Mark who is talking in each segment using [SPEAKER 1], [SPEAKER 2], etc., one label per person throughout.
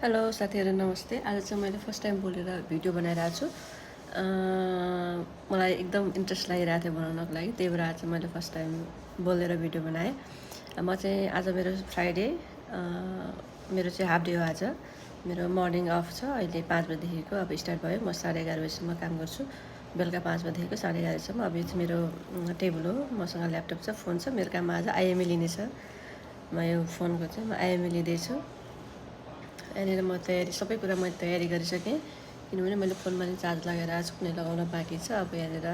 [SPEAKER 1] Hello साथीहरु नमस्ते। आज चाहिँ मैले फर्स्ट टाइम बोलेर भिडियो बनाइरहेको छु। मलाई एकदम इन्ट्रेस्ट लागिरहेको थियो बनाउनको लागि, त्यही भएर आज चाहिँ मैले फर्स्ट टाइम बोलेर भिडियो बनाएँ। म चाहिँ आज मेरो फ्राइडे, मेरो चाहिँ हाफ डे हो आज। मेरो मर्निङ अफ छ, अहिले 5 बजेदेखिको अब स्टार्ट भयो। म 11:30 बजीसम्म काम गर्छु, बेलुका 5 बजेदेखिको 11:30 सम्म। अब यो चाहिँ मेरो टेबल हो, मसँग ल्यापटप छ, फोन छ। मेरो काममा आज आइएमए लिने छ। म यो फोनको चाहिँ म आइएमए लिँदैछु। यहाँनिर म सबै कुरा मैले तयारी गरिसकेँ, किनभने मैले फोनमा नि चार्ज लगाएर आज कुनै लगाउन बाँकी छ। अब यहाँनिर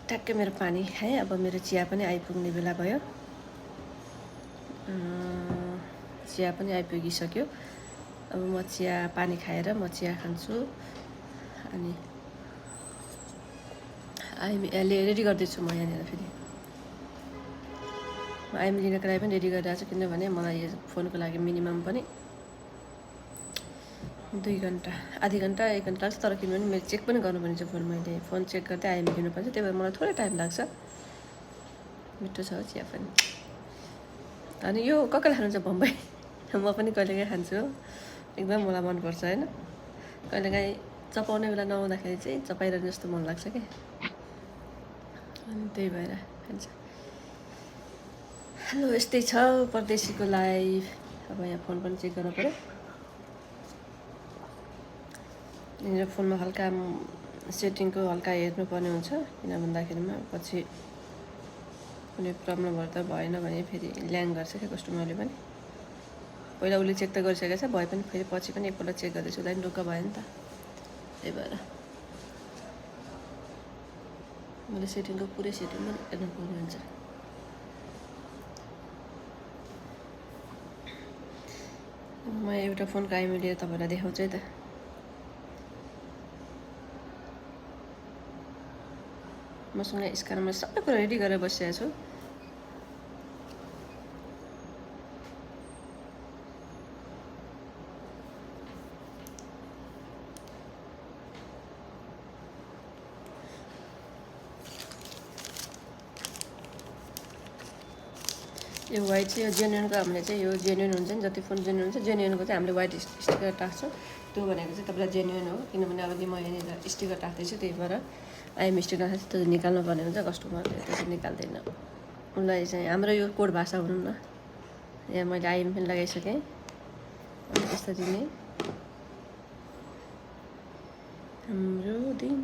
[SPEAKER 1] ट्याक्कै मेरो पानी खाएँ। अब मेरो चिया पनि आइपुग्ने बेला भयो। चिया पनि आइपुगिसक्यो। अब म चिया पानी खाएर म चिया खान्छु। अनि रेडी गर्दैछु म यहाँनिर। फेरि म आइएमए लिनको लागि पनि रेडी गरिरहेको छु, किनभने मलाई यो फोनको लागि मिनिमम पनि 2 घन्टा, आधी घन्टा 1 घन्टा लाग्छ। तर किनभने मैले चेक पनि गर्नुपर्ने छ फोन, मैले फोन चेक गर्दै आइएमए लिनुपर्छ, त्यही भएर मलाई थोरै टाइम लाग्छ। मिठो छ चिया पनि। अनि यो कसले खानुहुन्छ बम्बई? म पनि कहिलेकाहीँ खान्छु, एकदम मलाई मनपर्छ होइन। कहिलेकाहीँ चपाउने बेला नहुँदाखेरि चाहिँ चपाइरहनु जस्तो मन लाग्छ क्या, अनि त्यही भएर खान्छ। हेलो, यस्तै छ परदेशीको लाइफ। अब यहाँ फोन पनि चेक गर्नु पऱ्यो। यहाँनिर फोनमा हल्का सेटिङको हल्का हेर्नुपर्ने हुन्छ, किन भन्दाखेरिमा पछि कुनै प्रब्लम भएर त भएन भने फेरि ल्याङ गर्छ क्या कस्टमरले पनि। पहिला उसले चेक त गरिसकेको छ, भए पनि फेरि पछि पनि एकपल्ट चेक गर्दैछु, उता पनि ढुक्क भयो नि त। त्यही भएर मैले सेटिङको पुरै सेटिङ पनि हेर्नुपर्ने हुन्छ। म एउटा फोनको आइएमए लिएर तपाईँलाई देखाउँछु है त। मसँग स्क्यानमा सबै कुरा रेडी गरेर बसिरहेको छु। यो वाइट चाहिँ यो जेन्युनको, हामीले चाहिँ यो जेन्युन हुन्छ नि, जति फोन जेन्युन हुन्छ जेन्युनको चाहिँ हामीले वाइट स्टिकर टाक्छौँ। त्यो भनेको चाहिँ तपाईँलाई जेन्युन हो, किनभने अब म यहाँनिर स्टिकर टाक्दैछु, त्यही भएर आइएमए स्टिकर टाक्छ, त्यो निकाल्नु पर्ने हुन्छ। कस्टमरले त्यो चाहिँ निकाल्दैन। उसलाई चाहिँ हाम्रो यो कोड भाषा भनौँ न। यहाँ मैले आइएमए पनि लगाइसकेँ। अनि यसरी नै हाम्रो दिन